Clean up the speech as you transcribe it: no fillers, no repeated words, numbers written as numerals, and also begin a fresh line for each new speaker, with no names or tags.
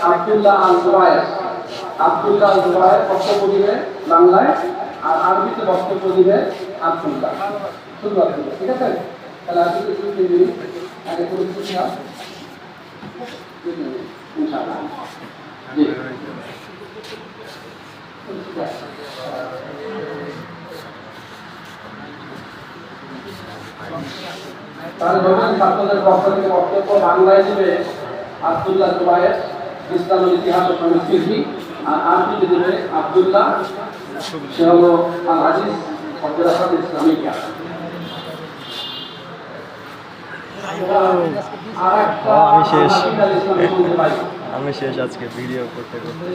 আব্দুল্লাহ আল জুবায়ের বক্তব্য দিবে বাংলায়, আর আরবিতে বক্তব্য দিবে আব্দুল্লাহ। সুন্দর, ঠিক আছে? তাহলে আজকে 2 মিনিট আগে পরিস্থিতি ইনশাআল্লাহ। জি, তাহলে ধরুন ছাত্রদের পক্ষ থেকে বক্তব্য বাংলায় দিবে আব্দুল্লাহ জুবায়ের, ইসলামের ইতিহাস ও সংস্কৃতি, আর আরবিতে দিবে আব্দুল্লাহ, সে হলো আল আজিজ মাদ্রাসাত ইসলামিয়া।
আমি শেষ আজকে ভিডিও করতে করতে